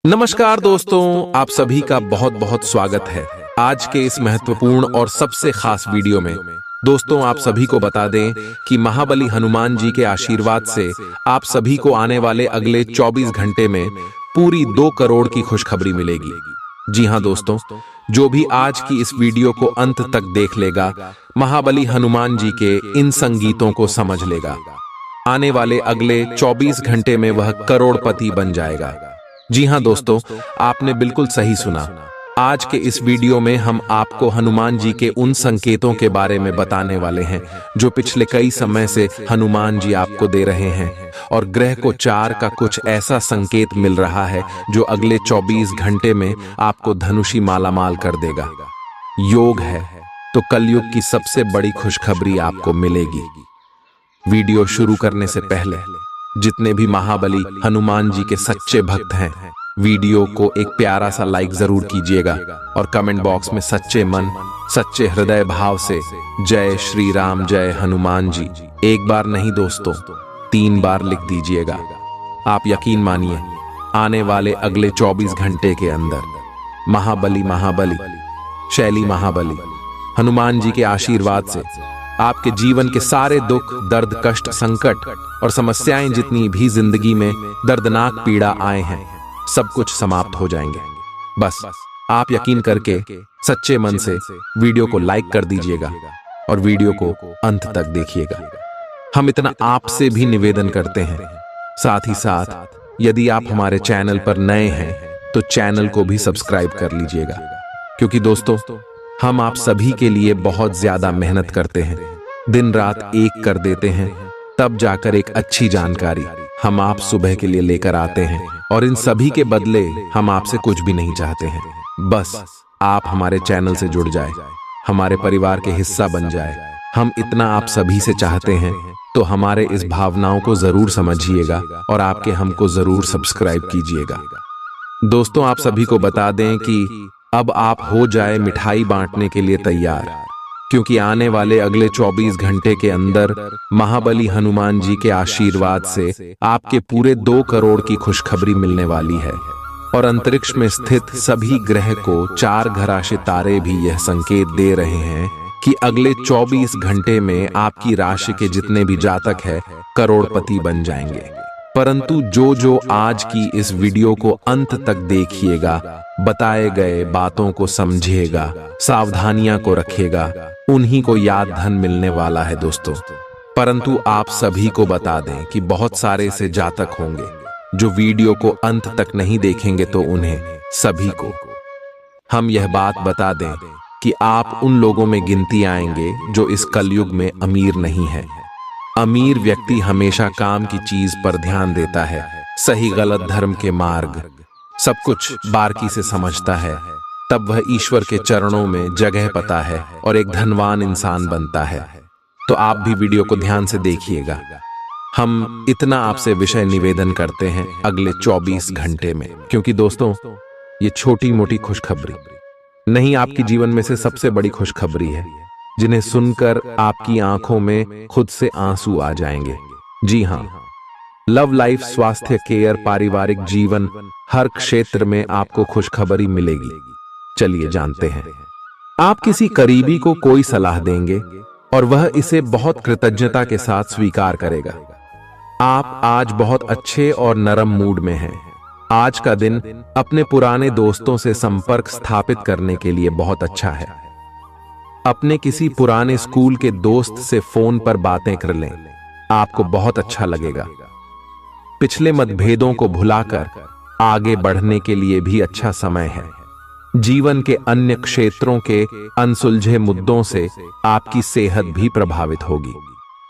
नमस्कार दोस्तों, आप सभी का बहुत बहुत स्वागत है आज के इस महत्वपूर्ण और सबसे खास वीडियो में। दोस्तों, आप सभी को बता दें कि महाबली हनुमान जी के आशीर्वाद से आप सभी को आने वाले अगले 24 घंटे में पूरी 2 करोड़ की खुशखबरी मिलेगी। जी हां दोस्तों, जो भी आज की इस वीडियो को अंत तक देख लेगा, महाबली हनुमान जी के इन संगीतों को समझ लेगा। आने वाले अगले 24 घंटे में वह करोड़पति बन जाएगा। जी हां दोस्तों, आपने बिल्कुल सही सुना। आज के इस वीडियो में हम आपको हनुमान जी के उन संकेतों के बारे में बताने वाले हैं जो पिछले कई समय से हनुमान जी आपको दे रहे हैं। और ग्रह को 4 का कुछ ऐसा संकेत मिल रहा है जो अगले 24 घंटे में आपको धनुषी मालामाल कर देगा। योग है तो कलयुग की सबसे बड़ी खुशखबरी आपको मिलेगी। वीडियो शुरू करने से पहले जितने भी महाबली हनुमान जी के सच्चे भक्त हैं, वीडियो को एक प्यारा सा लाइक जरूर कीजिएगा और कमेंट बॉक्स में सच्चे मन सच्चे हृदय भाव से जय श्री राम जय हनुमान जी एक बार नहीं दोस्तों 3 बार लिख दीजिएगा। आप यकीन मानिए, आने वाले अगले 24 घंटे के अंदर महाबली शैली महाबली हनुमान जी के आशीर्वाद से आपके जीवन के सारे दुख, दर्द, कष्ट, संकट और समस्याएं जितनी भी जिंदगी में दर्दनाक पीड़ा आए हैं, सब कुछ समाप्त हो जाएंगे। बस आप यकीन करके सच्चे मन से वीडियो को लाइक कर दीजिएगा और वीडियो को अंत तक देखिएगा। हम इतना आपसे भी निवेदन करते हैं। साथ ही साथ यदि आप हमारे चैनल पर नए हैं तो चैनल को भी सब्सक्राइब कर लीजिएगा, क्योंकि दोस्तों हम आप सभी के लिए बहुत ज्यादा मेहनत करते हैं, दिन रात एक कर देते हैं, तब जाकर एक अच्छी जानकारी हम आप सुबह के लिए लेकर आते हैं। और इन सभी के बदले हम आपसे कुछ भी नहीं चाहते हैं, बस आप हमारे चैनल से जुड़ जाए, हमारे परिवार के हिस्सा बन जाए। हम इतना आप सभी से चाहते हैं, तो हमारे इस भावनाओं को जरूर समझिएगा और आपके हमको जरूर सब्सक्राइब कीजिएगा। दोस्तों, आप सभी को बता दें कि अब आप हो जाए मिठाई बांटने के लिए तैयार, क्योंकि आने वाले अगले 24 घंटे के अंदर महाबली हनुमान जी के आशीर्वाद से आपके पूरे 2 करोड़ की खुशखबरी मिलने वाली है। और अंतरिक्ष में स्थित सभी ग्रह को 4 घराशे तारे भी यह संकेत दे रहे हैं कि अगले 24 घंटे में आपकी राशि के जितने भी जातक है करोड़पति बन जाएंगे। परंतु जो आज की इस वीडियो को अंत तक देखिएगा, बताए गए बातों को समझिएगा, सावधानियां को रखेगा, उन्हीं को याद धन मिलने वाला है दोस्तों। परंतु आप सभी को बता दें कि बहुत सारे से जातक होंगे जो वीडियो को अंत तक नहीं देखेंगे, तो उन्हें सभी को हम यह बात बता दें कि आप उन लोगों में गिनती आएंगे जो इस कलयुग में अमीर नहीं है। अमीर व्यक्ति हमेशा काम की चीज पर ध्यान देता है, सही गलत धर्म के मार्ग सब कुछ बारीकी से समझता है, तब वह ईश्वर के चरणों में जगह पाता है और एक धनवान इंसान बनता है। तो आप भी वीडियो को ध्यान से देखिएगा। हम इतना आपसे विषय निवेदन करते हैं अगले 24 घंटे में, क्योंकि दोस्तों ये छोटी मोटी खुशखबरी नहीं, आपकी जीवन में से सबसे बड़ी खुशखबरी है, जिन्हें सुनकर आपकी आंखों में खुद से आंसू आ जाएंगे। जी हां, लव लाइफ, स्वास्थ्य, केयर, पारिवारिक जीवन, हर क्षेत्र में आपको खुशखबरी मिलेगी। चलिए जानते हैं। आप किसी करीबी को कोई सलाह देंगे और वह इसे बहुत कृतज्ञता के साथ स्वीकार करेगा। आप आज बहुत अच्छे और नरम मूड में हैं। आज का दिन अपने पुराने दोस्तों से संपर्क स्थापित करने के लिए बहुत अच्छा है। अपने किसी पुराने स्कूल के दोस्त से फोन पर बातें कर लें, आपको बहुत अच्छा लगेगा। पिछले मतभेदों को भुलाकर आगे बढ़ने के लिए भी अच्छा समय है। जीवन के अन्य क्षेत्रों के अनसुलझे मुद्दों से आपकी सेहत भी प्रभावित होगी।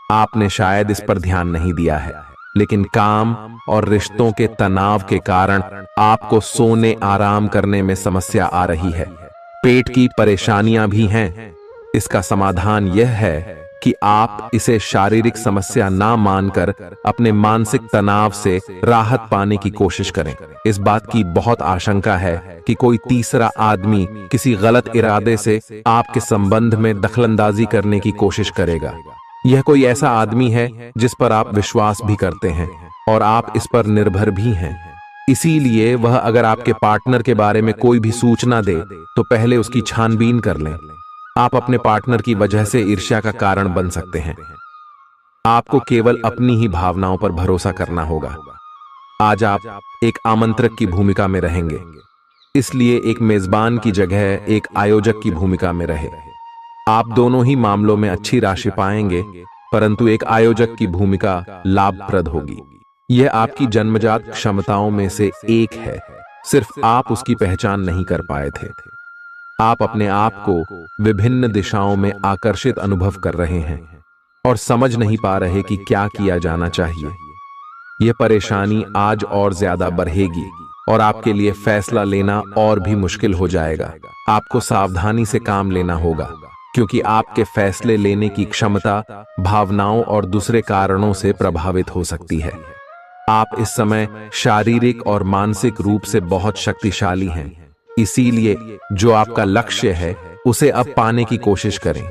आपने शायद इस पर ध्यान नहीं दिया है, लेकिन काम और रिश्तों के तनाव के कारण आपको सोने आराम करने में समस्या आ रही है। पेट की परेशानियां भी हैं। इसका समाधान यह है कि आप इसे शारीरिक समस्या ना मानकर अपने मानसिक तनाव से राहत पाने की कोशिश करें। इस बात की बहुत आशंका है कि कोई तीसरा आदमी किसी गलत इरादे से आपके संबंध में दखलंदाजी करने की कोशिश करेगा। यह कोई ऐसा आदमी है जिस पर आप विश्वास भी करते हैं और आप इस पर निर्भर भी हैं। इसीलिए वह अगर आपके पार्टनर के बारे में कोई भी सूचना दे तो पहले उसकी छानबीन कर लें। आप अपने पार्टनर की वजह से ईर्ष्या का कारण बन सकते हैं। आपको केवल अपनी ही भावनाओं पर भरोसा करना होगा। आज आप एक आमंत्रक की भूमिका में रहेंगे, इसलिए एक मेजबान की जगह एक आयोजक की भूमिका में रहे। आप दोनों ही मामलों में अच्छी राशि पाएंगे, परंतु एक आयोजक की भूमिका लाभप्रद होगी। यह आपकी जन्मजात क्षमताओं में से एक है, सिर्फ आप उसकी पहचान नहीं कर पाए थे। आप अपने आप को विभिन्न दिशाओं में आकर्षित अनुभव कर रहे हैं और समझ नहीं पा रहे कि क्या किया जाना चाहिए। यह परेशानी आज और ज्यादा बढ़ेगी और आपके लिए फैसला लेना और भी मुश्किल हो जाएगा। आपको सावधानी से काम लेना होगा, क्योंकि आपके फैसले लेने की क्षमता भावनाओं और दूसरे कारणों से प्रभावित हो सकती है। आप इस समय शारीरिक और मानसिक रूप से बहुत शक्तिशाली हैं, इसीलिए जो आपका लक्ष्य है उसे अब पाने की कोशिश करें।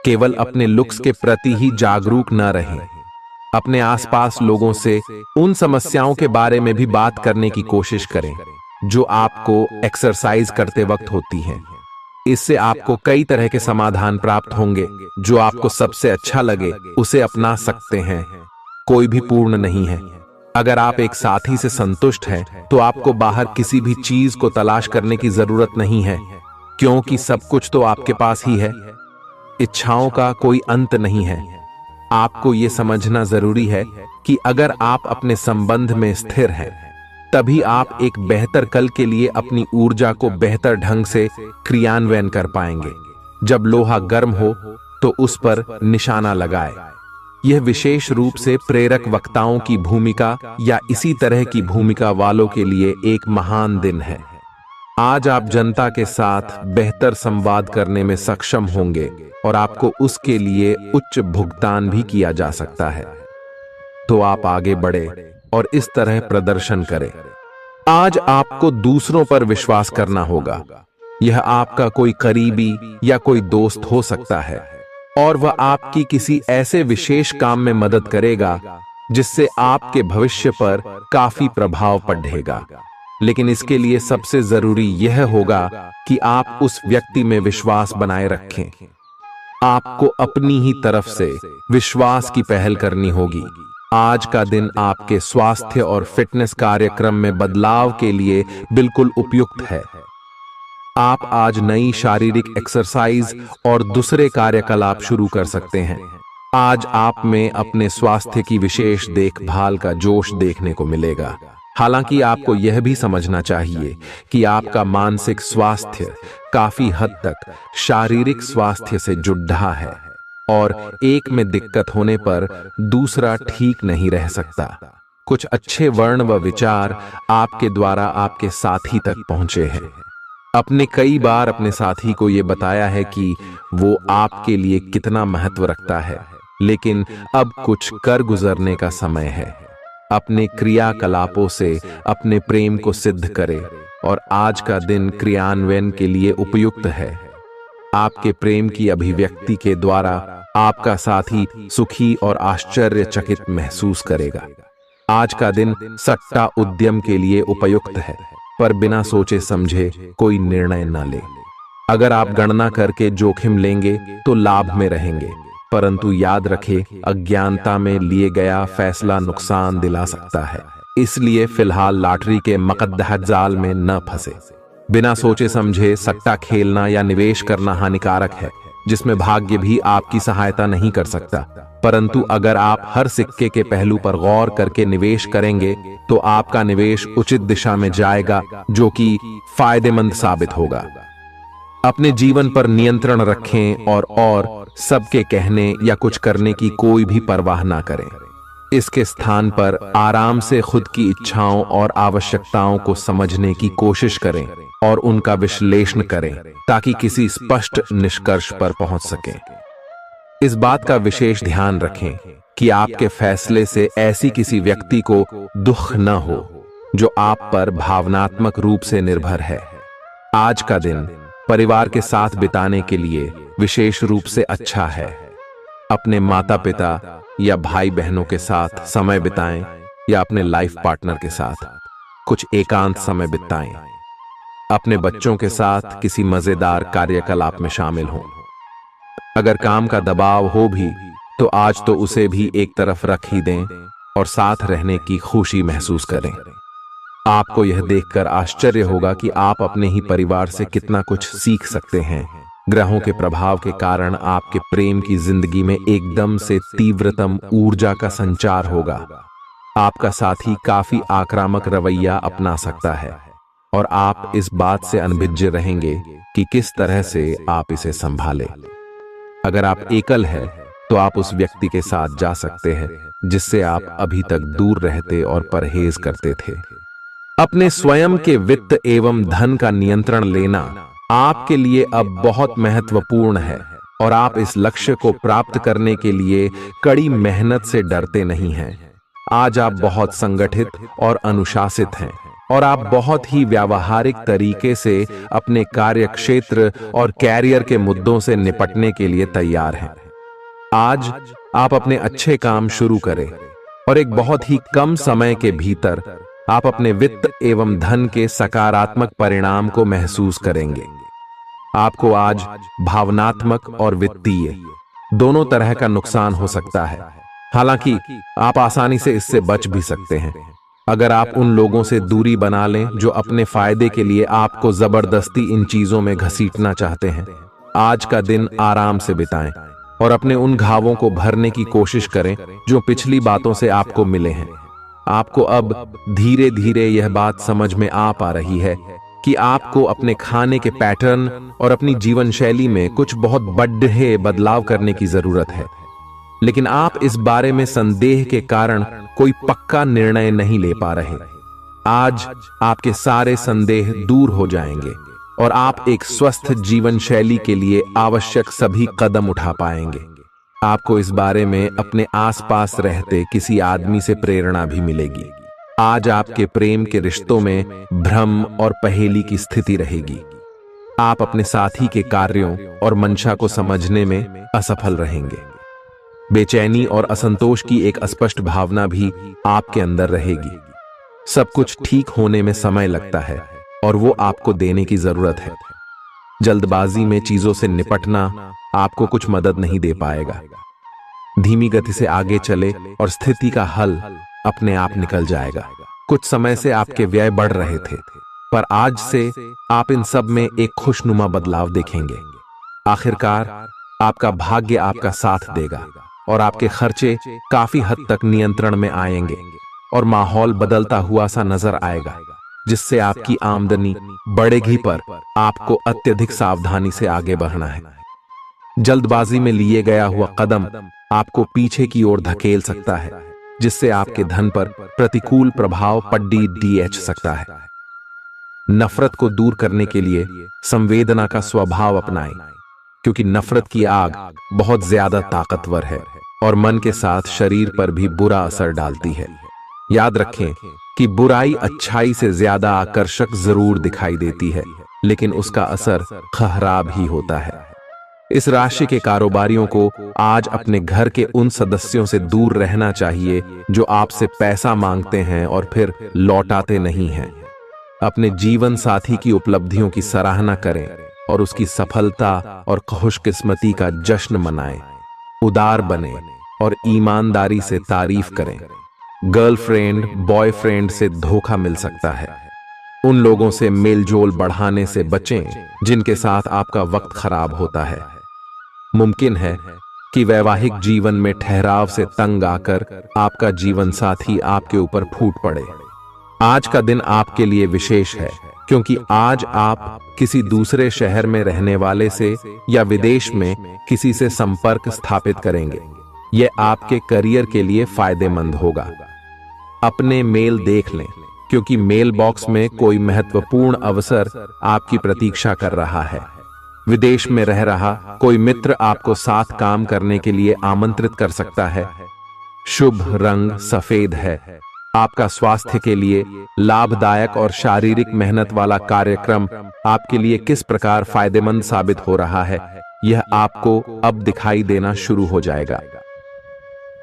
केवल अपने लुक्स के प्रति ही जागरूक न रहें। अपने आसपास लोगों से उन समस्याओं के बारे में भी बात करने की कोशिश करें जो आपको एक्सरसाइज करते वक्त होती हैं। इससे आपको कई तरह के समाधान प्राप्त होंगे। जो आपको सबसे अच्छा लगे उसे अपना सकते हैं। कोई भी पूर्ण नहीं है। अगर आप एक साथी से संतुष्ट हैं तो आपको बाहर किसी भी चीज को तलाश करने की जरूरत नहीं है, क्योंकि सब कुछ तो आपके पास ही है। इच्छाओं का कोई अंत नहीं है। आपको यह समझना जरूरी है कि अगर आप अपने संबंध में स्थिर हैं, तभी आप एक बेहतर कल के लिए अपनी ऊर्जा को बेहतर ढंग से क्रियान्वयन कर पाएंगे। जब लोहा गर्म हो तो उस पर निशाना लगाए। यह विशेष रूप से प्रेरक वक्ताओं की भूमिका या इसी तरह की भूमिका वालों के लिए एक महान दिन है। आज आप जनता के साथ बेहतर संवाद करने में सक्षम होंगे और आपको उसके लिए उच्च भुगतान भी किया जा सकता है। तो आप आगे बढ़े और इस तरह प्रदर्शन करें। आज आपको दूसरों पर विश्वास करना होगा। यह आपका कोई करीबी या कोई दोस्त हो सकता है और वह आपकी किसी ऐसे विशेष काम में मदद करेगा जिससे आपके भविष्य पर काफी प्रभाव पड़ेगा। लेकिन इसके लिए सबसे जरूरी यह होगा कि आप उस व्यक्ति में विश्वास बनाए रखें। आपको अपनी ही तरफ से विश्वास की पहल करनी होगी। आज का दिन आपके स्वास्थ्य और फिटनेस कार्यक्रम में बदलाव के लिए बिल्कुल उपयुक्त है। आप आज नई शारीरिक एक्सरसाइज और दूसरे कार्यकलाप शुरू कर सकते हैं। आज आप में अपने स्वास्थ्य की विशेष देखभाल का जोश देखने को मिलेगा। हालांकि आपको यह भी समझना चाहिए कि आपका मानसिक स्वास्थ्य काफी हद तक शारीरिक स्वास्थ्य से जुड़ा है और एक में दिक्कत होने पर दूसरा ठीक नहीं रह सकता। कुछ अच्छे वर्ण व विचार आपके द्वारा आपके साथी तक पहुंचे हैं। अपने कई बार अपने साथी को यह बताया है कि वो आपके लिए कितना महत्व रखता है, लेकिन अब कुछ कर गुजरने का समय है। अपने क्रियाकलापों से अपने प्रेम को सिद्ध करें और आज का दिन क्रियान्वयन के लिए उपयुक्त है। आपके प्रेम की अभिव्यक्ति के द्वारा आपका साथी सुखी और आश्चर्यचकित महसूस करेगा। आज का दिन सट्टा उद्यम के लिए उपयुक्त है, पर बिना सोचे समझे कोई निर्णय न ले। अगर आप गणना करके जोखिम लेंगे तो लाभ में रहेंगे, परंतु याद रखें अज्ञानता में लिए गया फैसला नुकसान दिला सकता है। इसलिए फिलहाल लॉटरी के मकद्दह जाल में न फंसे। बिना सोचे समझे सट्टा खेलना या निवेश करना हानिकारक है, जिसमें भाग्य भी आपकी सहायता नहीं कर सकता। परंतु अगर आप हर सिक्के के पहलू पर गौर करके निवेश करेंगे तो आपका निवेश उचित दिशा में जाएगा, जो कि फायदेमंद साबित होगा। अपने जीवन पर नियंत्रण रखें और सबके कहने या कुछ करने की कोई भी परवाह ना करें। इसके स्थान पर आराम से खुद की इच्छाओं और आवश्यकताओं को समझने की कोशिश करें और उनका विश्लेषण करें, ताकि किसी स्पष्ट निष्कर्ष पर पहुंच सकें। इस बात का विशेष ध्यान रखें कि आपके फैसले से ऐसी किसी व्यक्ति को दुख न हो जो आप पर भावनात्मक रूप से निर्भर है। आज का दिन परिवार के साथ बिताने के लिए विशेष रूप से अच्छा है। अपने माता पिता या भाई बहनों के साथ समय बिताएं या अपने लाइफ पार्टनर के साथ। कुछ एकांत समय बिताएं। अपने बच्चों के साथ किसी मजेदार कार्यकलाप में शामिल हों। अगर काम का दबाव हो भी तो आज तो उसे भी एक तरफ रख ही दें और साथ रहने की खुशी महसूस करें। आपको यह देखकर आश्चर्य होगा कि आप अपने ही परिवार से कितना कुछ सीख सकते हैं। ग्रहों के प्रभाव के कारण आपके प्रेम की जिंदगी में एकदम से तीव्रतम ऊर्जा का संचार होगा। आपका साथी काफी आक्रामक रवैया अपना सकता है और आप इस बात से अनभिज्ञ रहेंगे कि किस तरह से आप इसे संभालें। अगर आप एकल हैं तो आप उस व्यक्ति के साथ जा सकते हैं जिससे आप अभी तक दूर रहते और परहेज करते थे। अपने स्वयं के वित्त एवं धन का नियंत्रण लेना आपके लिए अब बहुत महत्वपूर्ण है और आप इस लक्ष्य को प्राप्त करने के लिए कड़ी मेहनत से डरते नहीं हैं। आज आप बहुत संगठित और अनुशासित हैं और आप बहुत ही व्यावहारिक तरीके से अपने कार्य क्षेत्र और कैरियर के मुद्दों से निपटने के लिए तैयार हैं। आज आप अपने अच्छे काम शुरू करें और एक बहुत ही कम समय के भीतर आप अपने वित्त एवं धन के सकारात्मक परिणाम को महसूस करेंगे। आपको आज भावनात्मक और वित्तीय दोनों तरह का नुकसान हो सकता है। हालांकि आप आसानी से इससे बच भी सकते हैं अगर आप उन लोगों से दूरी बना लें जो अपने फायदे के लिए आपको जबरदस्ती इन चीजों में घसीटना चाहते हैं। आज का दिन आराम से बिताएं और अपने उन घावों को भरने की कोशिश करें जो पिछली बातों से आपको मिले हैं। आपको अब धीरे धीरे यह बात समझ में आ पा रही है कि आपको अपने खाने के पैटर्न और अपनी जीवन शैली में कुछ बहुत बड़े बदलाव करने की जरूरत है, लेकिन आप इस बारे में संदेह के कारण कोई पक्का निर्णय नहीं ले पा रहे। आज आपके सारे संदेह दूर हो जाएंगे और आप एक स्वस्थ जीवन शैली के लिए आवश्यक सभी कदम उठा पाएंगे। आपको इस बारे में अपने आसपास रहते किसी आदमी से प्रेरणा भी मिलेगी। आज आपके प्रेम के रिश्तों में भ्रम और पहेली की स्थिति रहेगी। आप अपने साथी के कार्यों और मंशा को समझने में असफल रहेंगे। बेचैनी और असंतोष की एक अस्पष्ट भावना भी आपके अंदर रहेगी। सब कुछ ठीक होने में समय लगता है और वो आपको देने की जरूरत है। जल्दबाजी में चीजों से निपटना आपको कुछ मदद नहीं दे पाएगा। धीमी गति से आगे चले और स्थिति का हल अपने आप निकल जाएगा। कुछ समय से आपके व्यय बढ़ रहे थे, पर आज से आप इन सब में एक खुशनुमा बदलाव देखेंगे। आखिरकार आपका भाग्य आपका साथ देगा और आपके खर्चे काफी हद तक नियंत्रण में आएंगे और माहौल बदलता हुआ सा नजर आएगा, जिससे आपकी आमदनी बढ़ेगी, पर आपको अत्यधिक सावधानी से आगे बढ़ना है। जल्दबाजी में लिए गया हुआ कदम आपको पीछे की ओर धकेल सकता है, जिससे आपके धन पर प्रतिकूल प्रभाव पड़ सकता है। नफरत को दूर करने के लिए संवेदना का स्वभाव अपनाएं, क्योंकि नफरत की आग बहुत ज्यादा ताकतवर है और मन के साथ शरीर पर भी बुरा असर डालती है। याद रखें कि बुराई अच्छाई से ज्यादा आकर्षक जरूर दिखाई देती है, लेकिन उसका असर खराब ही होता है। इस राशि के कारोबारियों को आज अपने घर के उन सदस्यों से दूर रहना चाहिए जो आपसे पैसा मांगते हैं और फिर लौटाते नहीं हैं। अपने जीवन साथी की उपलब्धियों की सराहना करें और उसकी सफलता और खुशकिस्मती का जश्न मनाएं। उदार बने और ईमानदारी से तारीफ करें। गर्लफ्रेंड बॉयफ्रेंड से धोखा मिल सकता है। उन लोगों से मेलजोल बढ़ाने से बचें जिनके साथ आपका वक्त खराब होता है। मुमकिन है कि वैवाहिक जीवन में ठहराव से तंग आकर आपका जीवन साथी आपके ऊपर फूट पड़े। आज का दिन आपके लिए विशेष है, क्योंकि आज आप किसी दूसरे शहर में रहने वाले से या विदेश में किसी से संपर्क स्थापित करेंगे। यह आपके करियर के लिए फायदेमंद होगा। अपने मेल देख लें, क्योंकि मेल बॉक्स में कोई महत्वपूर्ण अवसर आपकी प्रतीक्षा कर रहा है। विदेश में रह रहा कोई मित्र आपको साथ काम करने के लिए आमंत्रित कर सकता है। शुभ रंग सफेद है। आपका स्वास्थ्य के लिए लाभदायक और शारीरिक मेहनत वाला कार्यक्रम आपके लिए किस प्रकार फायदेमंद साबित हो रहा है, यह आपको अब दिखाई देना शुरू हो जाएगा।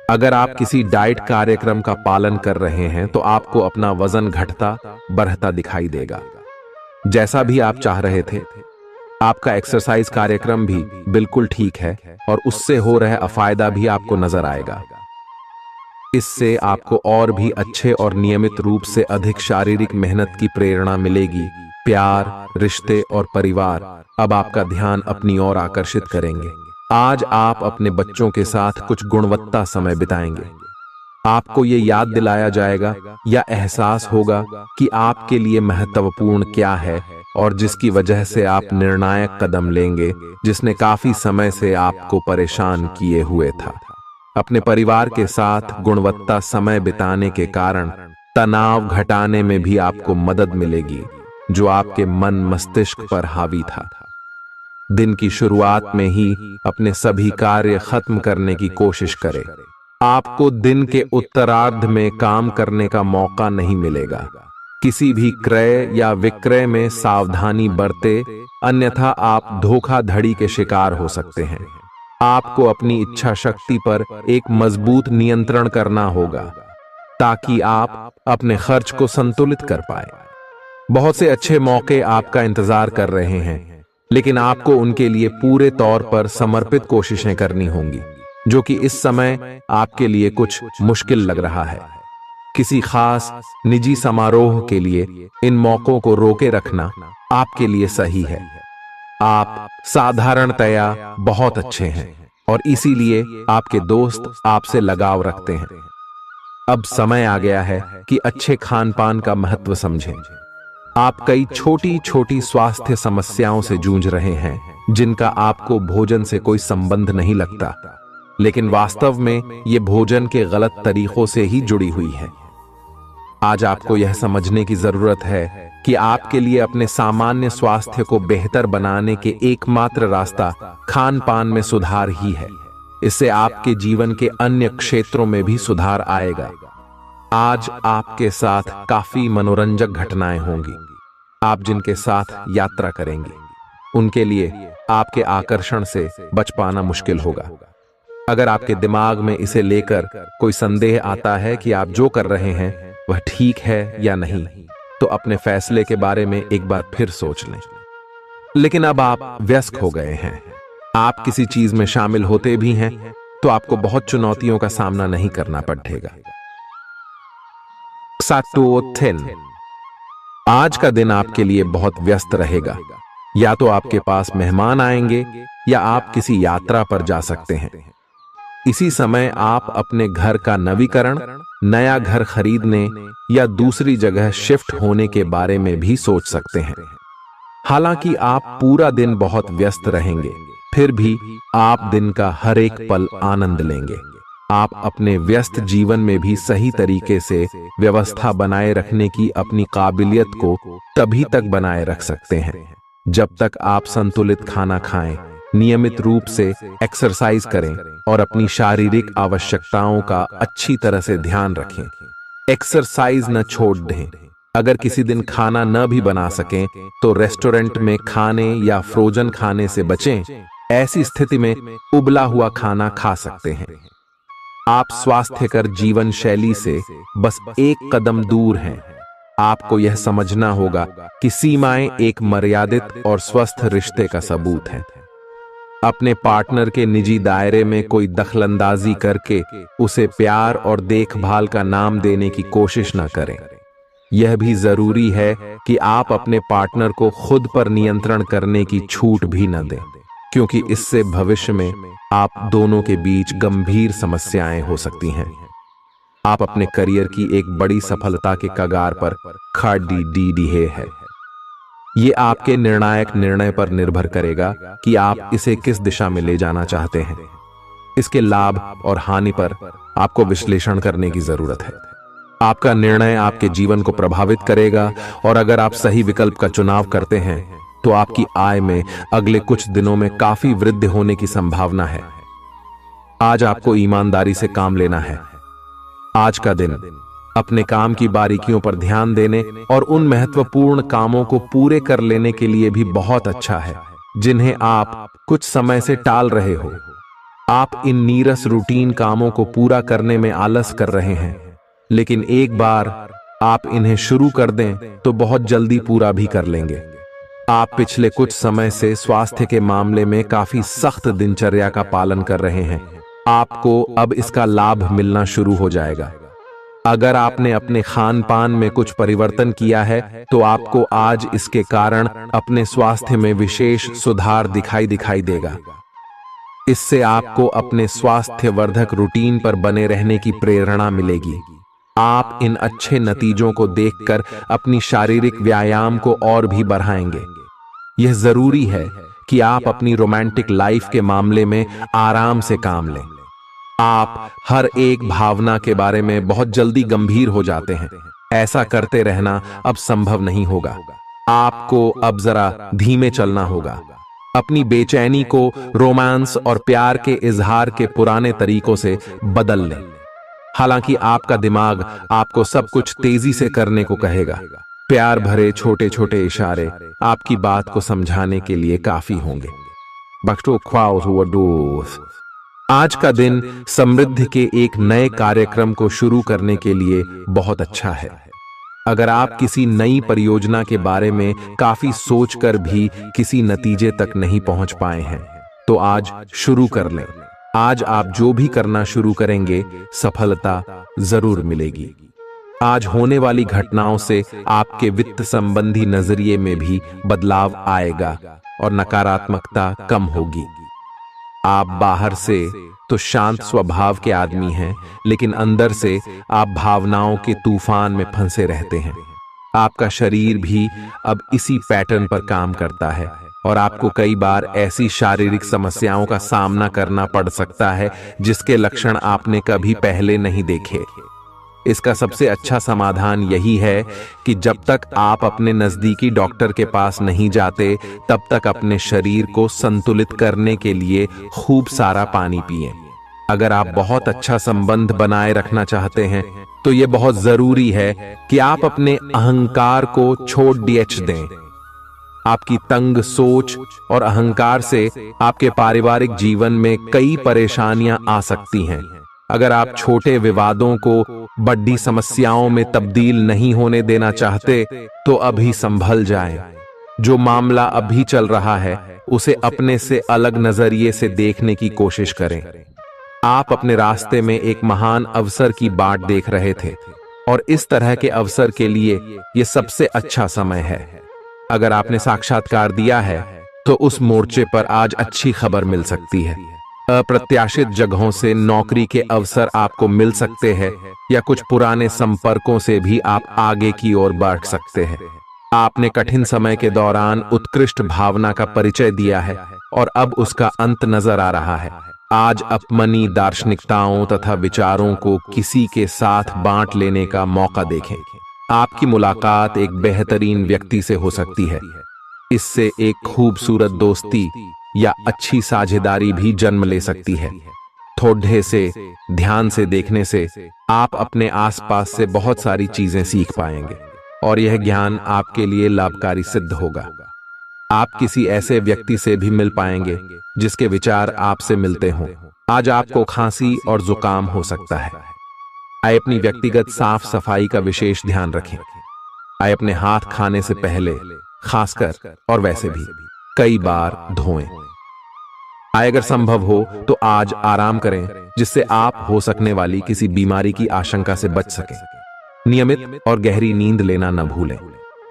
अगर आप किसी डाइट कार्यक्रम का पालन कर रहे हैं तो आपको अपना वजन घटता बढ़ता दिखाई देगा, जैसा भी आप चाह रहे थे। आपका एक्सरसाइज कार्यक्रम भी बिल्कुल ठीक है और उससे हो रहा अफायदा भी आपको नजर आएगा। इससे आपको और भी अच्छे और नियमित रूप से अधिक शारीरिक मेहनत की प्रेरणा मिलेगी। प्यार, रिश्ते और परिवार अब आपका ध्यान अपनी ओर आकर्षित करेंगे। आज आप अपने बच्चों के साथ कुछ गुणवत्ता समय बिताएंगे। आपको ये याद दिलाया जाएगा या एहसास होगा कि आपके लिए महत्वपूर्ण क्या है और जिसकी वजह से आप निर्णायक कदम लेंगे, जिसने काफी समय से आपको परेशान किए हुए था। अपने परिवार के साथ गुणवत्ता समय बिताने के कारण तनाव घटाने में भी आपको मदद मिलेगी, जो आपके मन मस्तिष्क पर हावी था। दिन की शुरुआत में ही अपने सभी कार्य खत्म करने की कोशिश करें। आपको दिन के उत्तरार्ध में काम करने का मौका नहीं मिलेगा। किसी भी क्रय या विक्रय में सावधानी बरते, अन्यथा आप धोखाधड़ी के शिकार हो सकते हैं। आपको अपनी इच्छा शक्ति पर एक मजबूत नियंत्रण करना होगा ताकि आप अपने खर्च को संतुलित कर पाए। बहुत से अच्छे मौके आपका इंतजार कर रहे हैं, लेकिन आपको उनके लिए पूरे तौर पर समर्पित कोशिशें करनी होंगी, जो कि इस समय आपके लिए कुछ मुश्किल लग रहा है। किसी खास निजी समारोह के लिए इन मौकों को रोके रखना आपके लिए सही है। आप साधारणतया बहुत अच्छे हैं और इसीलिए आपके दोस्त आपसे लगाव रखते हैं। अब समय आ गया है कि अच्छे खान पान का महत्व समझें। आप कई छोटी छोटी स्वास्थ्य समस्याओं से जूझ रहे हैं, जिनका आपको भोजन से कोई संबंध नहीं लगता, लेकिन वास्तव में ये भोजन के गलत तरीकों से ही जुड़ी हुई है। आज आपको यह समझने की जरूरत है कि आपके लिए अपने सामान्य स्वास्थ्य को बेहतर बनाने के एकमात्र रास्ता खान पान में सुधार ही है। इससे आपके जीवन के अन्य क्षेत्रों में भी सुधार आएगा। आज आपके साथ काफी मनोरंजक घटनाएं होंगी। आप जिनके साथ यात्रा करेंगे, उनके लिए आपके आकर्षण से बच पाना मुश्किल होगा। अगर आपके दिमाग में इसे लेकर कोई संदेह आता है कि आप जो कर रहे हैं वह ठीक है या नहीं, तो अपने फैसले के बारे में एक बार फिर सोच लें। लेकिन अब आप वयस्क हो गए हैं, आप किसी चीज में शामिल होते भी हैं तो आपको बहुत चुनौतियों का सामना नहीं करना पड़ेगा। आज का दिन आपके लिए बहुत व्यस्त रहेगा। या तो आपके पास मेहमान आएंगे या आप किसी यात्रा पर जा सकते हैं। इसी समय आप अपने घर का नवीकरण, नया घर खरीदने या दूसरी जगह शिफ्ट होने के बारे में भी सोच सकते हैं। हालांकि आप पूरा दिन बहुत व्यस्त रहेंगे, फिर भी आप दिन का हर एक पल आनंद लेंगे। आप अपने व्यस्त जीवन में भी सही तरीके से व्यवस्था बनाए रखने की अपनी काबिलियत को तभी तक बनाए रख सकते हैं जब तक आप संतुलित खाना खाएं, नियमित रूप से एक्सरसाइज करें और अपनी शारीरिक आवश्यकताओं का अच्छी तरह से ध्यान रखें। एक्सरसाइज न छोड़ दें। अगर किसी दिन खाना न भी बना सकें तो रेस्टोरेंट में खाने या फ्रोजन खाने से बचें। ऐसी स्थिति में उबला हुआ खाना खा सकते हैं। आप स्वास्थ्यकर जीवन शैली से बस एक कदम दूर हैं। आपको यह समझना होगा कि सीमाएं एक मर्यादित और स्वस्थ रिश्ते का सबूत हैं। अपने पार्टनर के निजी दायरे में कोई दखलंदाजी करके उसे प्यार और देखभाल का नाम देने की कोशिश न करें। यह भी जरूरी है कि आप अपने पार्टनर को खुद पर नियंत्रण करने की छूट भी न दें, क्योंकि इससे भविष्य में आप दोनों के बीच गंभीर समस्याएं हो सकती हैं। आप अपने करियर की एक बड़ी सफलता के कगार पर खड़ी है। ये आपके निर्णायक निर्णय पर निर्भर करेगा कि आप इसे किस दिशा में ले जाना चाहते हैं। इसके लाभ और हानि पर आपको विश्लेषण करने की जरूरत है। आपका निर्णय आपके जीवन को प्रभावित करेगा और अगर आप सही विकल्प का चुनाव करते हैं तो आपकी आय में अगले कुछ दिनों में काफी वृद्धि होने की संभावना है। आज आपको ईमानदारी से काम लेना है। आज का दिन अपने काम की बारीकियों पर ध्यान देने और उन महत्वपूर्ण कामों को पूरे कर लेने के लिए भी बहुत अच्छा है जिन्हें आप कुछ समय से टाल रहे हो। आप इन नीरस रूटीन कामों को पूरा करने में आलस कर रहे हैं, लेकिन एक बार आप इन्हें शुरू कर दें तो बहुत जल्दी पूरा भी कर लेंगे। आप पिछले कुछ समय से स्वास्थ्य के मामले में काफी सख्त दिनचर्या का पालन कर रहे हैं। आपको अब इसका लाभ मिलना शुरू हो जाएगा। अगर आपने अपने खान पान में कुछ परिवर्तन किया है तो आपको आज इसके कारण अपने स्वास्थ्य में विशेष सुधार दिखाई देगा। इससे आपको अपने स्वास्थ्य वर्धक रूटीन पर बने रहने की प्रेरणा मिलेगी। आप इन अच्छे नतीजों को देखकर अपनी शारीरिक व्यायाम को और भी बढ़ाएंगे। यह जरूरी है कि आप अपनी रोमांटिक लाइफ के मामले में आराम से काम लें। आप हर एक भावना के बारे में बहुत जल्दी गंभीर हो जाते हैं। ऐसा करते रहना अब संभव नहीं होगा। आपको अब जरा धीमे चलना होगा। अपनी बेचैनी को रोमांस और प्यार के इजहार के पुराने तरीकों से बदल लें। हालांकि आपका दिमाग आपको सब कुछ तेजी से करने को कहेगा। प्यार भरे छोटे छोटे इशारे आपकी बात को समझाने के लिए काफी होंगे। आज का दिन समृद्धि के एक नए कार्यक्रम को शुरू करने के लिए बहुत अच्छा है। अगर आप किसी नई परियोजना के बारे में काफी सोचकर भी किसी नतीजे तक नहीं पहुंच पाए हैं, तो आज शुरू कर लें। आज आप जो भी करना शुरू करेंगे, सफलता जरूर मिलेगी। आज होने वाली घटनाओं से आपके वित्त संबंधी नजरिए में भी बदलाव आएगा और नकारात्मकता कम होगी। आप बाहर से तो शांत स्वभाव के आदमी हैं, लेकिन अंदर से आप भावनाओं के तूफान में फंसे रहते हैं। आपका शरीर भी अब इसी पैटर्न पर काम करता है और आपको कई बार ऐसी शारीरिक समस्याओं का सामना करना पड़ सकता है जिसके लक्षण आपने कभी पहले नहीं देखे। इसका सबसे अच्छा समाधान यही है कि जब तक आप अपने नजदीकी डॉक्टर के पास नहीं जाते, तब तक अपने शरीर को संतुलित करने के लिए खूब सारा पानी पिएं। अगर आप बहुत अच्छा संबंध बनाए रखना चाहते हैं, तो यह बहुत जरूरी है कि आप अपने अहंकार को छोड़ दें। आपकी तंग सोच और अहंकार से आपके पारिवारिक जीवन में कई परेशानियां आ सकती हैं। अगर आप छोटे विवादों को बड़ी समस्याओं में तब्दील नहीं होने देना चाहते, तो अभी संभल जाएं। जो मामला अभी चल रहा है, उसे अपने से अलग नजरिए से देखने की कोशिश करें। आप अपने रास्ते में एक महान अवसर की बाट देख रहे थे और इस तरह के अवसर के लिए यह सबसे अच्छा समय है। अगर आपने साक्षात्कार दिया है, तो उस मोर्चे पर आज अच्छी खबर मिल सकती है। अप्रत्याशित जगहों से नौकरी के अवसर आपको मिल सकते हैं या कुछ पुराने संपर्कों से भी आप आगे की ओर बढ़ सकते हैं। आपने कठिन समय के दौरान उत्कृष्ट भावना का परिचय दिया है और अब उसका अंत नजर आ रहा है। आज अपनी दार्शनिकताओं तथा विचारों को किसी के साथ बांट लेने का मौका देखें। आपकी मुलाकात एक बेहतरीन व्यक्ति से हो सकती है। इससे एक खूबसूरत दोस्ती या अच्छी साझेदारी भी जन्म ले सकती है। थोड़े से ध्यान से देखने से आप अपने आसपास से बहुत सारी चीजें सीख पाएंगे और यह ज्ञान आपके लिए लाभकारी सिद्ध होगा। आप किसी ऐसे व्यक्ति से भी मिल पाएंगे जिसके विचार आपसे मिलते हों। आज आपको खांसी और जुकाम हो सकता है। आइए अपनी व्यक्तिगत साफ सफाई का विशेष ध्यान रखें। आइए अपने हाथ खाने से पहले खासकर और वैसे भी कई बार धोएं। आइए अगर संभव हो तो आज आराम करें, जिससे आप हो सकने वाली किसी बीमारी की आशंका से बच सकें। नियमित और गहरी नींद लेना न भूलें।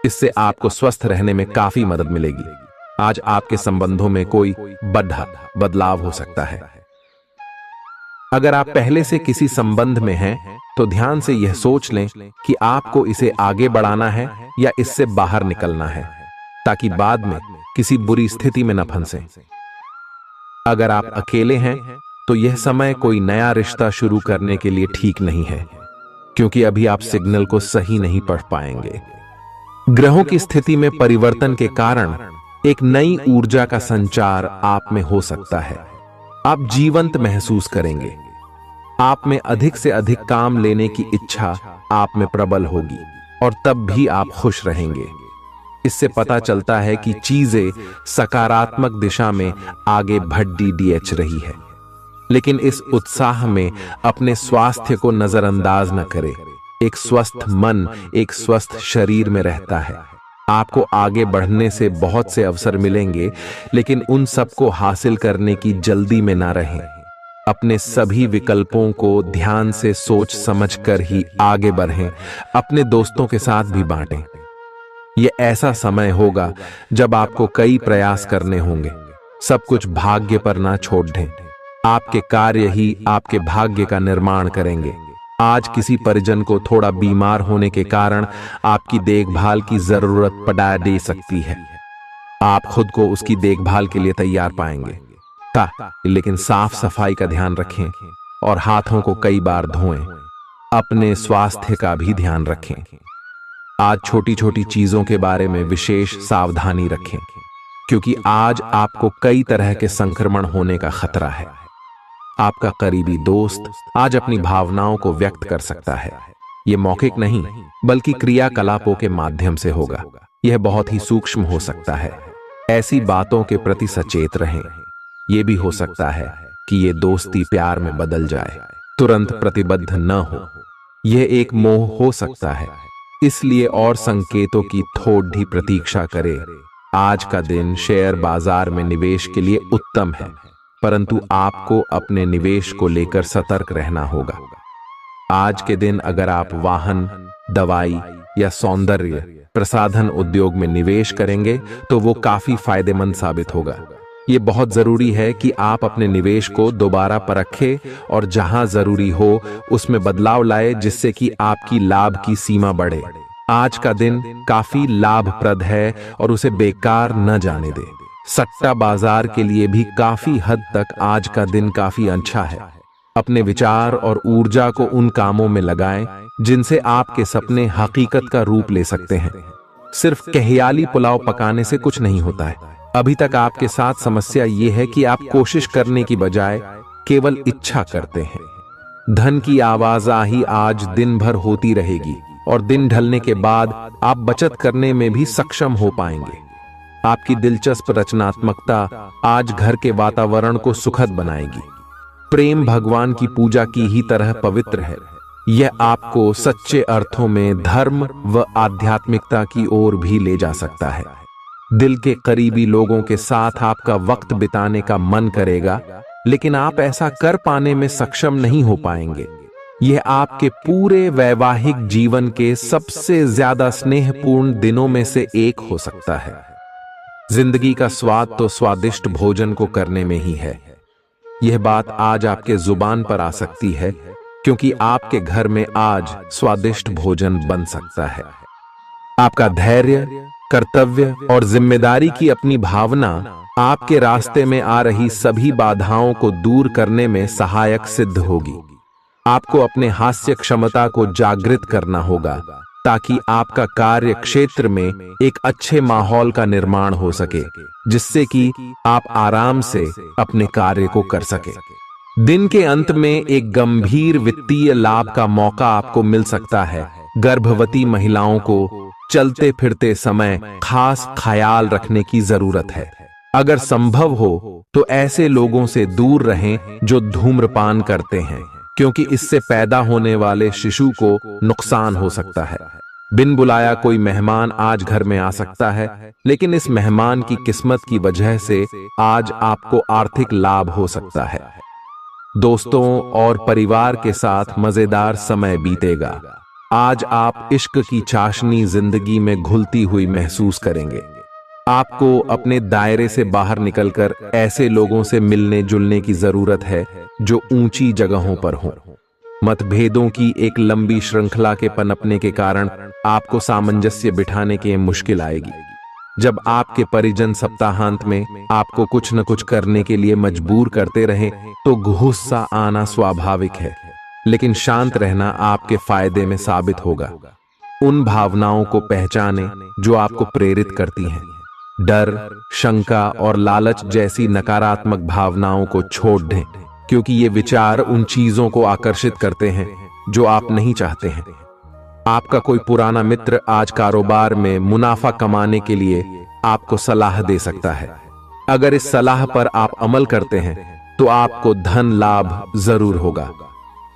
इससे आपको स्वस्थ रहने में काफी मदद मिलेगी। आज आपके संबंधों में कोई बड़ा बदलाव हो सकता है। अगर आप पहले से किसी संबंध में हैं, तो ध्यान से यह सोच लें कि आपको इसे आगे बढ़ाना है या इससे बाहर निकलना है, ताकि बाद में किसी बुरी स्थिति में न फंसें। अगर आप अकेले हैं, तो यह समय कोई नया रिश्ता शुरू करने के लिए ठीक नहीं है, क्योंकि अभी आप सिग्नल को सही नहीं पढ़ पाएंगे। ग्रहों की स्थिति में परिवर्तन के कारण एक नई ऊर्जा का संचार आप में हो सकता है। आप जीवंत महसूस करेंगे। आप में अधिक से अधिक काम लेने की इच्छा आप में प्रबल होगी और तब भी आप खुश रहेंगे। इससे पता चलता है कि चीजें सकारात्मक दिशा में आगे बढ़ रही है। लेकिन इस उत्साह में अपने स्वास्थ्य को नजरअंदाज न करें। एक स्वस्थ मन एक स्वस्थ शरीर में रहता है। आपको आगे बढ़ने से बहुत से अवसर मिलेंगे, लेकिन उन सबको हासिल करने की जल्दी में ना रहें। अपने सभी विकल्पों को ध्यान से सोच समझ कर ही आगे बढ़ें। अपने दोस्तों के साथ भी बांटें। यह ऐसा समय होगा जब आपको कई प्रयास करने होंगे। सब कुछ भाग्य पर ना छोड़ दें। आपके कार्य ही आपके भाग्य का निर्माण करेंगे। आज किसी परिजन को थोड़ा बीमार होने के कारण आपकी देखभाल की जरूरत पड़ा दे सकती है। आप खुद को उसकी देखभाल के लिए तैयार पाएंगे। लेकिन साफ सफाई का ध्यान रखें और हाथों को कई बार धोएं। अपने स्वास्थ्य का भी ध्यान रखें। आज छोटी छोटी चीजों के बारे में विशेष सावधानी रखें, क्योंकि आज आपको कई तरह के संक्रमण होने का खतरा है। आपका करीबी दोस्त आज अपनी भावनाओं को व्यक्त कर सकता है। यह मौखिक नहीं बल्कि क्रियाकलापों के माध्यम से होगा। यह बहुत ही सूक्ष्म हो सकता है। ऐसी बातों के प्रति सचेत रहें। यह भी हो सकता है कि यह दोस्ती प्यार में बदल जाए। तुरंत प्रतिबद्ध न हो। यह एक मोह हो सकता है, इसलिए और संकेतों की थोड़ी प्रतीक्षा करें। आज का दिन शेयर बाजार में निवेश के लिए उत्तम है, परंतु आपको अपने निवेश को लेकर सतर्क रहना होगा। आज के दिन अगर आप वाहन, दवाई या सौंदर्य प्रसाधन उद्योग में निवेश करेंगे तो वो काफी फायदेमंद साबित होगा। ये बहुत जरूरी है कि आप अपने निवेश को दोबारा परखें और जहां जरूरी हो उसमें बदलाव लाए, जिससे कि आपकी लाभ की सीमा बढ़े। आज का दिन काफी लाभप्रद है और उसे बेकार न जाने दें। सट्टा बाजार के लिए भी काफी हद तक आज का दिन काफी अच्छा है। अपने विचार और ऊर्जा को उन कामों में लगाएं जिनसे आपके सपने हकीकत का रूप ले सकते हैं। सिर्फ कहियाली पुलाव पकाने से कुछ नहीं होता है। अभी तक आपके साथ समस्या यह है कि आप कोशिश करने की बजाय केवल इच्छा करते हैं। धन की आवाजाही आज दिन भर होती रहेगी और दिन ढलने के बाद आप बचत करने में भी सक्षम हो पाएंगे। आपकी दिलचस्प रचनात्मकता आज घर के वातावरण को सुखद बनाएगी। प्रेम भगवान की पूजा की ही तरह पवित्र है। यह आपको सच्चे अर्थों में धर्म व आध्यात्मिकता की ओर भी ले जा सकता है। दिल के करीबी लोगों के साथ आपका वक्त बिताने का मन करेगा, लेकिन आप ऐसा कर पाने में सक्षम नहीं हो पाएंगे। यह आपके पूरे वैवाहिक जीवन के सबसे ज्यादा स्नेहपूर्ण दिनों में से एक हो सकता है। जिंदगी का स्वाद तो स्वादिष्ट भोजन को करने में ही है। यह बात आज आपके जुबान पर आ सकती है, क्योंकि आपके घर में आज स्वादिष्ट भोजन बन सकता है। आपका धैर्य, कर्तव्य और जिम्मेदारी की अपनी भावना आपके रास्ते में आ रही सभी बाधाओं को दूर करने में सहायक सिद्ध होगी। आपको अपने हास्य क्षमता को जागृत करना होगा, ताकि आपका कार्य क्षेत्र में एक अच्छे माहौल का निर्माण हो सके, जिससे कि आप आराम से अपने कार्य को कर सके। दिन के अंत में एक गंभीर वित्तीय लाभ का मौका आपको मिल सकता है। गर्भवती महिलाओं को चलते फिरते समय खास ख्याल रखने की जरूरत है। अगर संभव हो तो ऐसे लोगों से दूर रहें जो धूम्रपान करते हैं, क्योंकि इससे पैदा होने वाले शिशु को नुकसान हो सकता है। बिन बुलाया कोई मेहमान आज घर में आ सकता है, लेकिन इस मेहमान की किस्मत की वजह से आज आपको आर्थिक लाभ हो सकता है। दोस्तों और परिवार के साथ मजेदार समय बीतेगा। आज आप इश्क की चाशनी जिंदगी में घुलती हुई महसूस करेंगे। आपको अपने दायरे से बाहर निकलकर ऐसे लोगों से मिलने जुलने की जरूरत है जो ऊंची जगहों पर हों। मतभेदों की एक लंबी श्रृंखला के पनपने के कारण आपको सामंजस्य बिठाने की मुश्किल आएगी। जब आपके परिजन सप्ताहांत में आपको कुछ न कुछ करने के लिए मजबूर करते रहें तो गुस्सा आना स्वाभाविक है, लेकिन शांत रहना आपके फायदे में साबित होगा। उन भावनाओं को पहचानें जो आपको प्रेरित करती हैं। डर, शंका और लालच जैसी नकारात्मक भावनाओं को छोड़ दें, क्योंकि ये विचार उन चीजों को आकर्षित करते हैं जो आप नहीं चाहते हैं। आपका कोई पुराना मित्र आज कारोबार में मुनाफा कमाने के लिए आपको सलाह दे सकता है। अगर इस सलाह पर आप अमल करते हैं तो आपको धन लाभ जरूर होगा।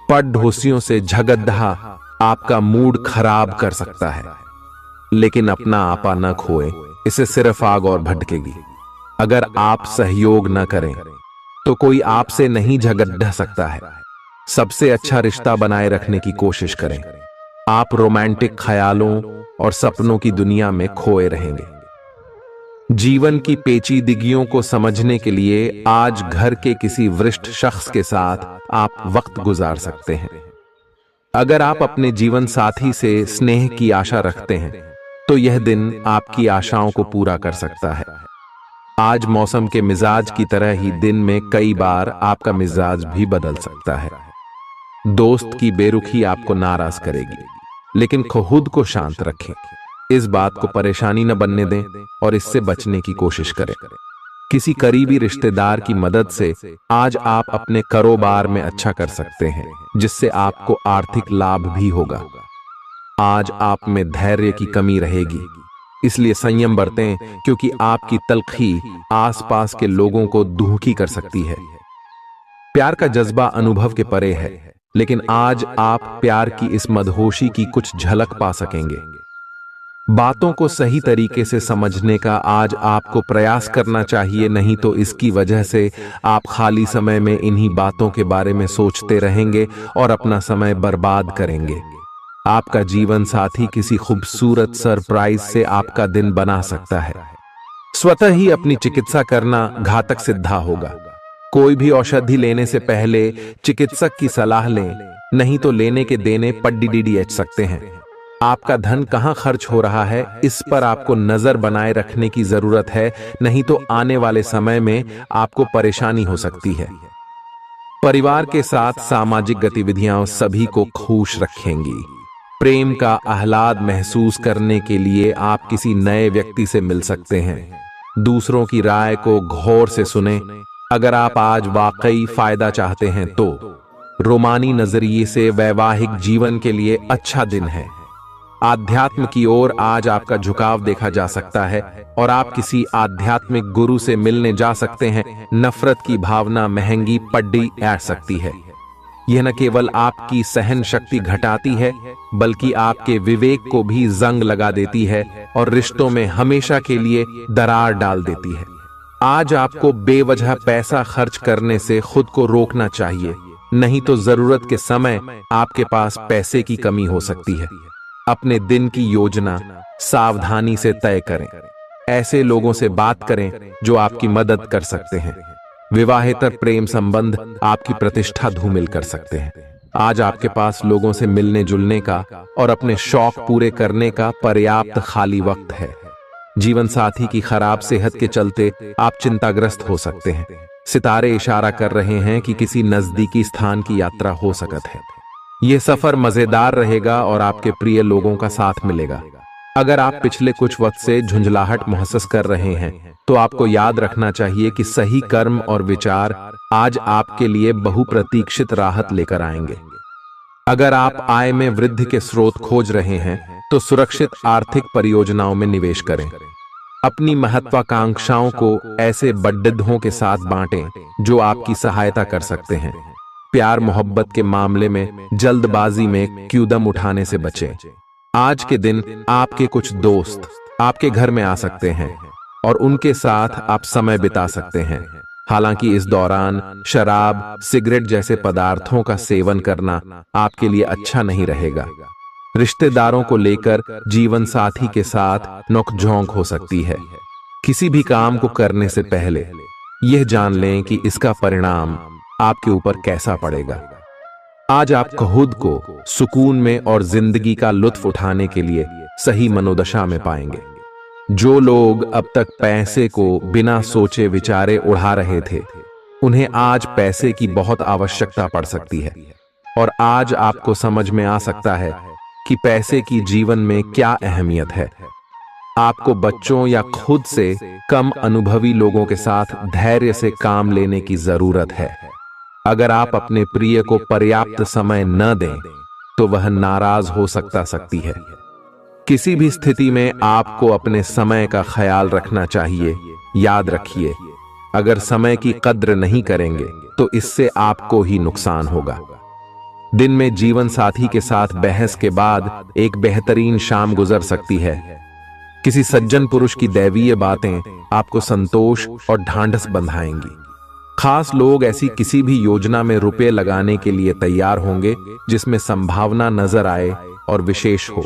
पड़ढोसियों से झगड़ा आपका मूड खराब कर सकता है, लेकिन अपना आपा न खोए, इसे सिर्फ आग और भड़केगी। अगर आप सहयोग न करें तो कोई आपसे नहीं झगड़ सकता है। सबसे अच्छा रिश्ता बनाए रखने की कोशिश करें। आप रोमांटिक ख्यालों और सपनों की दुनिया में खोए रहेंगे। जीवन की पेचीदगियों को समझने के लिए आज घर के किसी वरिष्ठ शख्स के साथ आप वक्त गुजार सकते हैं। अगर आप अपने जीवन साथी से स्नेह की आशा रखते हैं तो यह दिन आपकी आशाओं को पूरा कर सकता है। आज मौसम के मिजाज की तरह ही दिन में कई बार आपका मिजाज भी बदल सकता है। दोस्त की बेरुखी आपको नाराज करेगी, लेकिन खुद को शांत रखें। इस बात को परेशानी न बनने दें और इससे बचने की कोशिश करें। किसी करीबी रिश्तेदार की मदद से आज आप अपने कारोबार में अच्छा कर सकते हैं, जिससे आपको आर्थिक लाभ भी होगा। आज आप में धैर्य की कमी रहेगी, इसलिए संयम बरतें, क्योंकि आपकी तल्खी आसपास के लोगों को दुखी कर सकती है। प्यार का जज्बा अनुभव के परे है, लेकिन आज आप प्यार की इस मदहोशी की कुछ झलक पा सकेंगे। बातों को सही तरीके से समझने का आज आपको प्रयास करना चाहिए, नहीं तो इसकी वजह से आप खाली समय में इन्हीं बातों के बारे में सोचते रहेंगे और अपना समय बर्बाद करेंगे। आपका जीवन साथी किसी खूबसूरत सरप्राइज से आपका दिन बना सकता है। स्वतः ही अपनी चिकित्सा करना घातक सिद्धा होगा। कोई भी औषधि लेने से पहले चिकित्सक की सलाह लें, नहीं तो लेने के देने पड्डीडीएच सकते हैं। आपका धन कहां खर्च हो रहा है, इस पर आपको नजर बनाए रखने की जरूरत है, नहीं तो आने वाले समय में आपको परेशानी हो सकती है। परिवार के साथ सामाजिक गतिविधियां सभी को खुश रखेंगी। प्रेम का आह्लाद महसूस करने के लिए आप किसी नए व्यक्ति से मिल सकते हैं। दूसरों की राय को गौर से सुनें। अगर आप आज वाकई फायदा चाहते हैं तो रोमानी नजरिए से वैवाहिक जीवन के लिए अच्छा दिन है। आध्यात्म की ओर आज आपका झुकाव देखा जा सकता है और आप किसी आध्यात्मिक गुरु से मिलने जा सकते हैं। नफरत की भावना महंगी पड्डी आ सकती है। यह न केवल आपकी सहन शक्ति घटाती है, बल्कि आपके विवेक को भी जंग लगा देती है और रिश्तों में हमेशा के लिए दरार डाल देती है। आज आपको बेवजह पैसा खर्च करने से खुद को रोकना चाहिए, नहीं तो जरूरत के समय आपके पास पैसे की कमी हो सकती है। अपने दिन की योजना सावधानी से तय करें। ऐसे लोगों से बात करें जो आपकी मदद कर सकते हैं। विवाहेतर प्रेम संबंध आपकी प्रतिष्ठा धूमिल कर सकते हैं। आज आपके पास लोगों से मिलने जुलने का और अपने शौक पूरे करने का पर्याप्त खाली वक्त है। जीवन साथी की खराब सेहत के चलते आप चिंताग्रस्त हो सकते हैं। सितारे इशारा कर रहे हैं कि किसी नजदीकी स्थान की यात्रा हो सकत है। यह सफर मजेदार रहेगा और आपके प्रिय लोगों का साथ मिलेगा। अगर आप पिछले कुछ वक्त से झुंझलाहट महसूस कर रहे हैं तो आपको याद रखना चाहिए कि सही कर्म और विचार आज आपके लिए बहुप्रतीक्षित राहत लेकर आएंगे। अगर आप आय में वृद्धि के स्रोत खोज रहे हैं तो सुरक्षित आर्थिक परियोजनाओं में निवेश करें। अपनी महत्वाकांक्षाओं को ऐसे बड्ढों के साथ बांटें जो आपकी सहायता कर सकते हैं। प्यार मोहब्बत के मामले में जल्दबाजी में कदम उठाने से बचें। आज के दिन आपके कुछ दोस्त आपके घर में आ सकते हैं और उनके साथ आप समय बिता सकते हैं। हालांकि इस दौरान शराब, सिगरेट जैसे पदार्थों का सेवन करना आपके लिए अच्छा नहीं रहेगा। रिश्तेदारों को लेकर जीवन साथी के साथ नोकझोंक हो सकती है। किसी भी काम को करने से पहले यह जान लें कि इसका परिणाम आपके ऊपर कैसा पड़ेगा। आज आप खुद को सुकून में और जिंदगी का लुत्फ उठाने के लिए सही मनोदशा में पाएंगे। जो लोग अब तक पैसे को बिना सोचे विचारे उड़ा रहे थे, उन्हें आज पैसे की बहुत आवश्यकता पड़ सकती है और आज आपको समझ में आ सकता है कि पैसे की जीवन में क्या अहमियत है। आपको बच्चों या खुद से कम अनुभवी लोगों के साथ धैर्य से काम लेने की जरूरत है। अगर आप अपने प्रिय को पर्याप्त समय न दें तो वह नाराज हो सकती है। किसी भी स्थिति में आपको अपने समय का ख्याल रखना चाहिए। याद रखिए, अगर समय की कद्र नहीं करेंगे तो इससे आपको ही नुकसान होगा। दिन में जीवन साथी के साथ बहस के बाद एक बेहतरीन शाम गुजर सकती है। किसी सज्जन पुरुष की दैवीय बातें आपको संतोष और ढांढस बंधाएंगी। खास लोग ऐसी किसी भी योजना में रुपए लगाने के लिए तैयार होंगे जिसमें संभावना नजर आए और विशेष हो।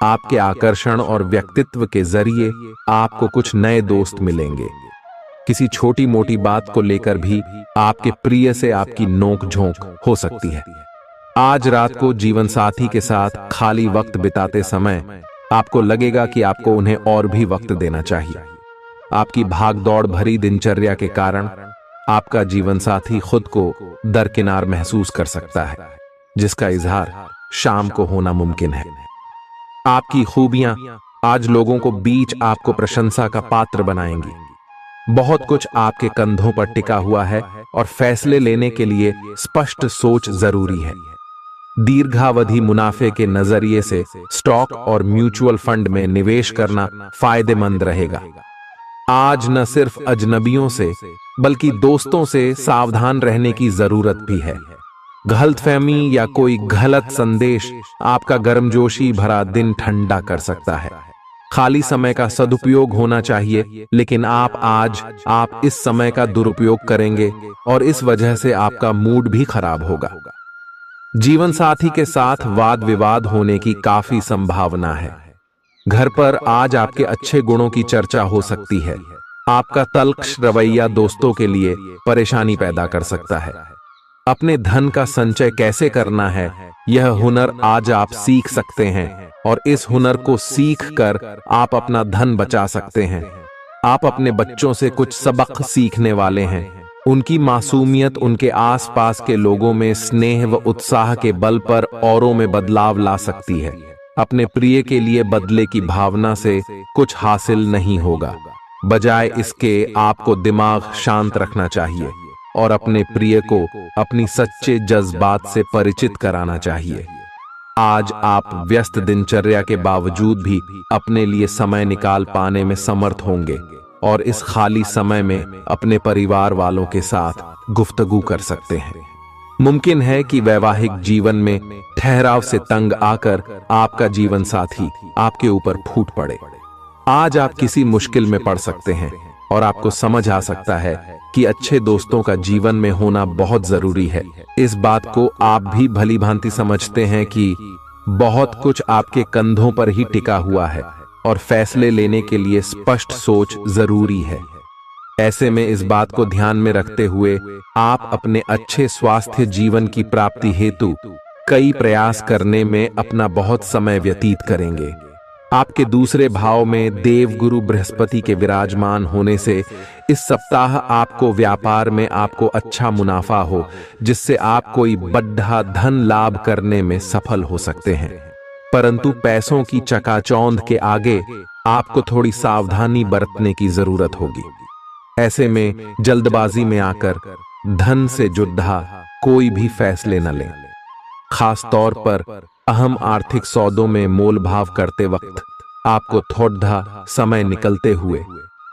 आपके आकर्षण और व्यक्तित्व के जरिए आपको कुछ नए दोस्त मिलेंगे। किसी छोटी मोटी बात को लेकर भी आपके प्रिय से आपकी नोक झोंक हो सकती है। आज रात को जीवन साथी के साथ खाली वक्त बिताते समय आपको लगेगा कि आपको उन्हें और भी वक्त देना चाहिए। आपकी भागदौड़ भरी दिनचर्या के कारण आपका जीवन साथी खुद को दरकिनार महसूस कर सकता है, जिसका इजहार शाम को होना मुमकिन है। आपकी खूबियां आज लोगों को बीच आपको प्रशंसा का पात्र बनाएंगी। बहुत कुछ आपके कंधों पर टिका हुआ है और फैसले लेने के लिए स्पष्ट सोच जरूरी है। दीर्घावधि मुनाफे के नजरिए से स्टॉक और म्यूचुअल फंड में निवेश करना फायदेमंद रहेगा। आज न सिर्फ अजनबियों से बल्कि दोस्तों से सावधान रहने की जरूरत भी है। गलतफहमी या कोई गलत संदेश आपका गर्मजोशी भरा दिन ठंडा कर सकता है। खाली समय का सदुपयोग होना चाहिए, लेकिन आप इस समय का दुरुपयोग करेंगे और इस वजह से आपका मूड भी खराब होगा। जीवन साथी के साथ वाद विवाद होने की काफी संभावना है। घर पर आज आपके अच्छे गुणों की चर्चा हो सकती है। आपका तल्ख रवैया दोस्तों के लिए परेशानी पैदा कर सकता है। अपने धन का संचय कैसे करना है, यह हुनर आज आप सीख सकते हैं और इस हुनर को सीख कर आप अपना धन बचा सकते हैं। आप अपने बच्चों से कुछ सबक सीखने वाले हैं। उनकी मासूमियत उनके आसपास के लोगों में स्नेह व उत्साह के बल पर औरों में बदलाव ला सकती है। अपने प्रिय के लिए बदले की भावना से कुछ हासिल नहीं होगा। बजाय इसके आपको दिमाग शांत रखना चाहिए और अपने प्रिय को अपनी सच्चे जज्बात से परिचित कराना चाहिए। आज आप व्यस्त दिनचर्या के बावजूद भी अपने लिए समय निकाल पाने में समर्थ होंगे और इस खाली समय में अपने परिवार वालों के साथ गुफ्तगू कर सकते हैं। मुमकिन है कि वैवाहिक जीवन में ठहराव से तंग आकर आपका जीवन साथी आपके ऊपर फूट पड़े। आज आप किसी मुश्किल में पड़ सकते हैं और आपको समझ आ सकता है कि अच्छे दोस्तों का जीवन में होना बहुत जरूरी है। इस बात को आप भी भली भांति समझते हैं कि बहुत कुछ आपके कंधों पर ही टिका हुआ है और फैसले लेने के लिए स्पष्ट सोच जरूरी है। ऐसे में इस बात को ध्यान में रखते हुए आप अपने अच्छे स्वास्थ्य जीवन की प्राप्ति हेतु कई प्रयास करने में अपना बहुत समय व्यतीत करेंगे। आपके दूसरे भाव में देवगुरु बृहस्पति के विराजमान होने से इस सप्ताह आपको व्यापार में आपको अच्छा मुनाफा हो, जिससे आप कोई बड़ा धन लाभ करने में सफल हो सकते हैं। परंतु पैसों की चकाचौंध के आगे आपको थोड़ी सावधानी बरतने की जरूरत होगी। ऐसे में जल्दबाजी में आकर धन से जुड़ा कोई भी फैसले न लें। खास तौर पर अहम आर्थिक सौदों में मोल भाव करते वक्त आपको थोड़ा समय निकलते हुए